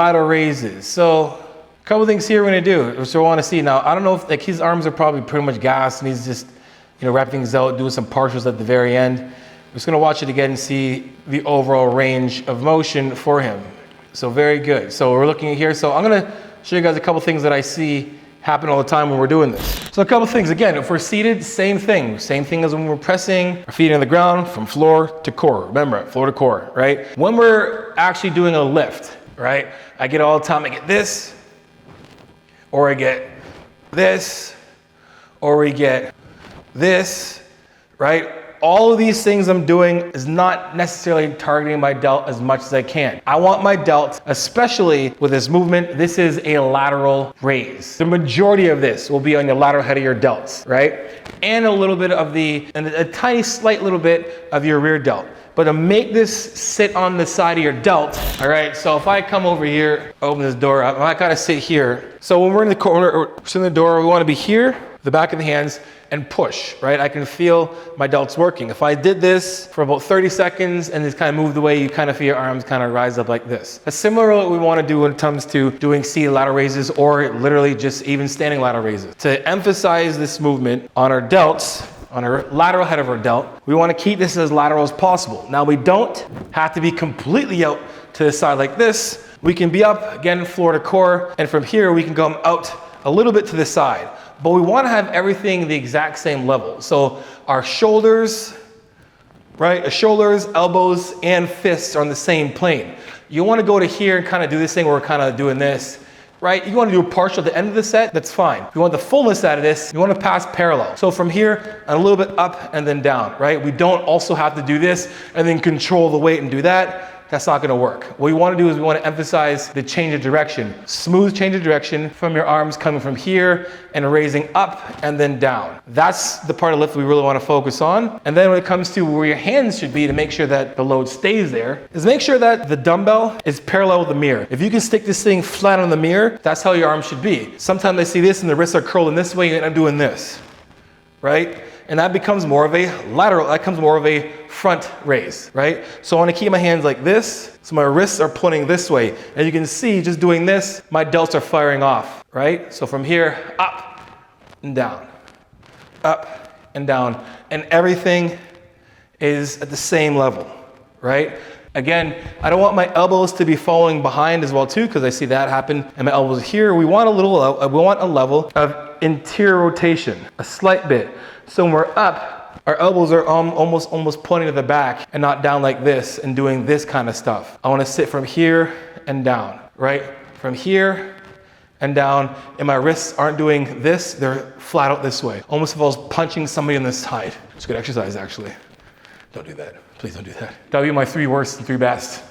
lateral raises. So a couple things here we're gonna do. So I wanna see now, I don't know if like his arms are probably pretty much gassed and he's just, you know, wrapping things out, doing some partials at the very end. I'm just gonna watch it again and see the overall range of motion for him. So very good. So we're looking at here. So I'm gonna show you guys a couple things that I see happen all the time when we're doing this. So a couple things, again, if we're seated, same thing as when we're pressing our feet on the ground from floor to core. Remember, floor to core, right? When we're actually doing a lift, right? I get all the time, I get this, or I get this, or we get this, right? All of these things I'm doing is not necessarily targeting my delt as much as I can. I want my delt, especially with this movement, this is a lateral raise. The majority of this will be on the lateral head of your delts, right? And a little bit of and a tiny slight little bit of your rear delt. But to make this sit on the side of your delt, all right, so if I come over here, open this door up, I gotta sit here. So when we're in the corner, or in the door, we wanna be here, the back of the hands, and push, right? I can feel my delts working. If I did this for about 30 seconds and just kind of moved away, you kind of feel your arms kind of rise up like this. That's similar to what we want to do when it comes to doing seated lateral raises or literally just even standing lateral raises. To emphasize this movement on our delts, on our lateral head of our delt, we want to keep this as lateral as possible. Now we don't have to be completely out to the side like this. We can be up, again, floor to core, and from here we can come out a little bit to the side. But we want to have everything the exact same level. So our shoulders, right? Our shoulders, elbows, and fists are on the same plane. You want to go to here and kind of do this thing where we're kind of doing this, right? You want to do a partial at the end of the set, that's fine. If you want the fullness out of this, you want to pass parallel. So from here, a little bit up and then down, right? We don't also have to do this and then control the weight and do that. That's not gonna work. What we wanna do is we wanna emphasize the change of direction. Smooth change of direction from your arms coming from here and raising up and then down. That's the part of lift we really wanna focus on. And then when it comes to where your hands should be to make sure that the load stays there, is make sure that the dumbbell is parallel with the mirror. If you can stick this thing flat on the mirror, that's how your arms should be. Sometimes I see this and the wrists are curling this way and I'm doing this, right? And that becomes more of a lateral, that becomes more of a front raise, right? So I wanna keep my hands like this, so my wrists are pointing this way. And you can see, just doing this, my delts are firing off, right? So from here, up and down, up and down, and everything is at the same level, right? Again, I don't want my elbows to be falling behind as well too, because I see that happen, and my elbows here. We want a level of interior rotation, a slight bit. So when we're up, our elbows are almost pointing to the back and not down like this and doing this kind of stuff. I want to sit from here and down, right? From here and down, and my wrists aren't doing this, they're flat out this way. Almost if I was punching somebody on the side. It's a good exercise, actually. Don't do that. Please don't do that. That'll be my 3 worst and 3 best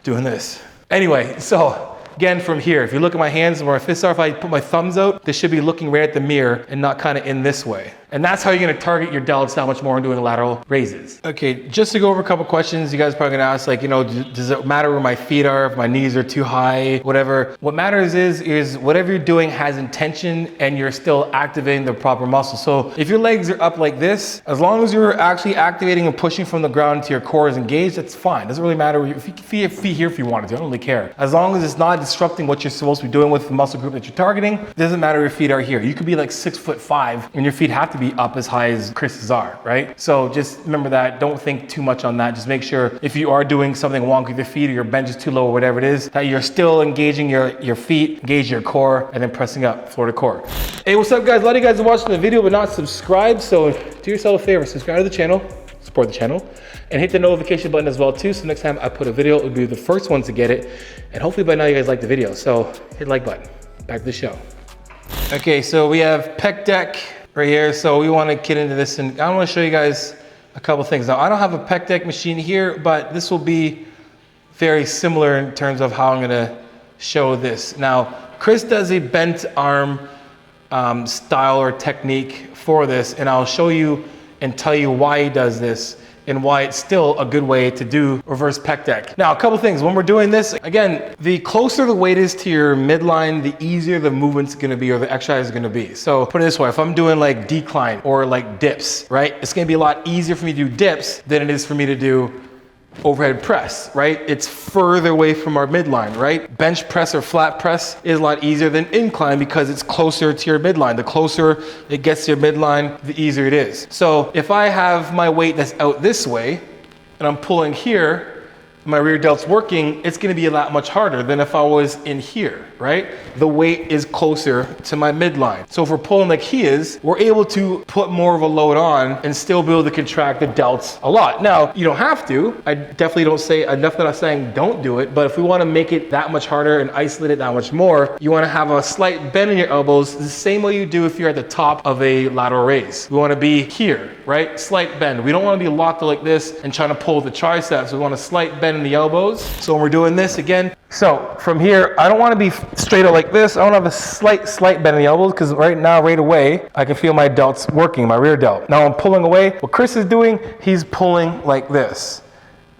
doing this. Anyway, so again, from here, if you look at my hands and where my fists are, if I put my thumbs out, they should be looking right at the mirror and not kind of in this way. And that's how you're gonna target your delts that much more in doing lateral raises. Okay, just to go over a couple questions, you guys are probably gonna ask, like, you know, does it matter where my feet are, if my knees are too high, whatever. What matters is whatever you're doing has intention and you're still activating the proper muscles. So if your legs are up like this, as long as you're actually activating and pushing from the ground to your core is engaged, that's fine. Doesn't really matter if you feet here if you wanted to, I don't really care. As long as it's not disrupting what you're supposed to be doing with the muscle group that you're targeting, it doesn't matter if your feet are here. You could be like 6'5" and your feet have to be up as high as Chris's are, right? So just remember that, don't think too much on that. Just make sure if you are doing something wonky with your feet or your bench is too low or whatever it is, that you're still engaging your feet, engage your core, and then pressing up, floor to core. Hey, what's up guys? A lot of you guys are watching the video but not subscribed, so do yourself a favor, subscribe to the channel, support the channel, and hit the notification button as well too, so next time I put a video, it'll be the first ones to get it. And hopefully by now you guys like the video, so hit the like button. Back to the show. Okay, so we have Pec-Deck right here, so we want to get into this, and I want to show you guys a couple things. Now, I don't have a Pec-Deck machine here, but this will be very similar in terms of how I'm going to show this. Now, Chris does a bent arm style or technique for this, and I'll show you and tell you why he does this and why it's still a good way to do reverse Pec-Deck. Now, a couple things. When we're doing this, again, the closer the weight is to your midline, the easier the movement's gonna be or the exercise is gonna be. So put it this way, if I'm doing like decline or like dips, right? It's gonna be a lot easier for me to do dips than it is for me to do overhead press, right? It's further away from our midline, right? Bench press or flat press is a lot easier than incline because it's closer to your midline. The closer it gets to your midline, the easier it is. So if I have my weight that's out this way and I'm pulling here, my rear delt's working, it's gonna be a lot much harder than if I was in here, right? The weight is closer to my midline. So if we're pulling like he is, we're able to put more of a load on and still be able to contract the delts a lot. Now, you don't have to. I'm definitely not saying don't do it, but if we wanna make it that much harder and isolate it that much more, you wanna have a slight bend in your elbows, the same way you do if you're at the top of a lateral raise. We wanna be here, right? Slight bend. We don't wanna be locked like this and trying to pull the triceps. We want a slight bend in the elbows. So when we're doing this again, so from here, I don't want to be straight out like this. I want to have a slight bend in the elbows because right away, I can feel my delts working, my rear delt. Now I'm pulling away. What Chris is doing, he's pulling like this,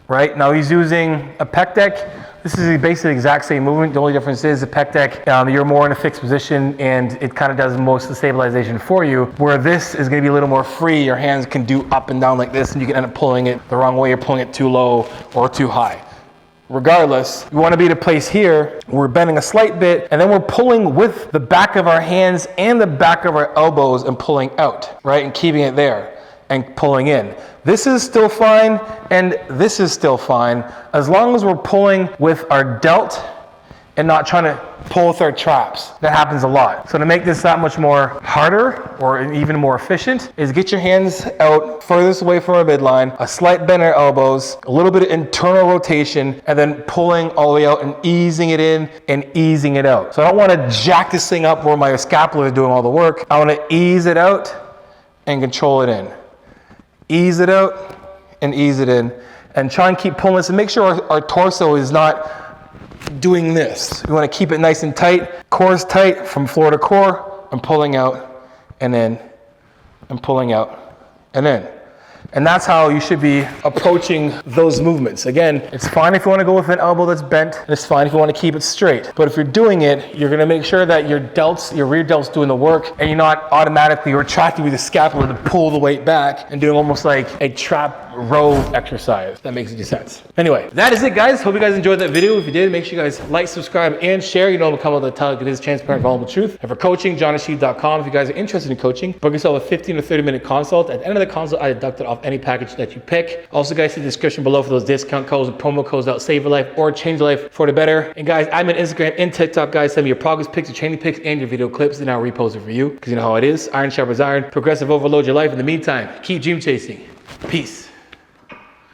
right? Now he's using a Pec-Deck. This is basically the exact same movement. The only difference is the Pec-Deck, you're more in a fixed position and it kind of does most of the stabilization for you, where this is gonna be a little more free. Your hands can do up and down like this and you can end up pulling it the wrong way. You're pulling it too low or too high. Regardless, we want to be at a place here, we're bending a slight bit, and then we're pulling with the back of our hands and the back of our elbows and pulling out, right? And keeping it there and pulling in. This is still fine, and this is still fine, as long as we're pulling with our delt and not trying to pull with our traps. That happens a lot. So to make this that much more harder or even more efficient is get your hands out furthest away from our midline, a slight bend in our elbows, a little bit of internal rotation, and then pulling all the way out and easing it in and easing it out. So I don't want to jack this thing up where my scapula is doing all the work. I want to ease it out and control it in. Ease it out and ease it in. And try and keep pulling this and make sure our torso is not doing this. We want to keep it nice and tight. Core is tight from floor to core. I'm pulling out and in. I'm pulling out and in. And that's how you should be approaching those movements. Again, it's fine if you want to go with an elbow that's bent, and it's fine if you want to keep it straight. But if you're doing it, you're going to make sure that your delts, your rear delts doing the work, and you're not automatically retracting with the scapula to pull the weight back and doing almost like a trap row exercise. That makes any sense. Anyway, that is it, guys. Hope you guys enjoyed that video. If you did, make sure you guys like, subscribe, and share. You know I'm coming to tell you this transparent, vulnerable truth. And for coaching, johnasheed.com. If you guys are interested in coaching, book yourself a 15 or 30-minute consult. At the end of the consult, I deduct it off any package that you pick. Also, guys, see the description below for those discount codes and promo codes that will save your life or change your life for the better. And guys, I'm on Instagram and TikTok, guys. Send me your progress pics, your training pics, and your video clips, and I'll repost it for you because you know how it is. Iron sharpens iron. Progressive overload your life. In the meantime, keep dream chasing. Peace.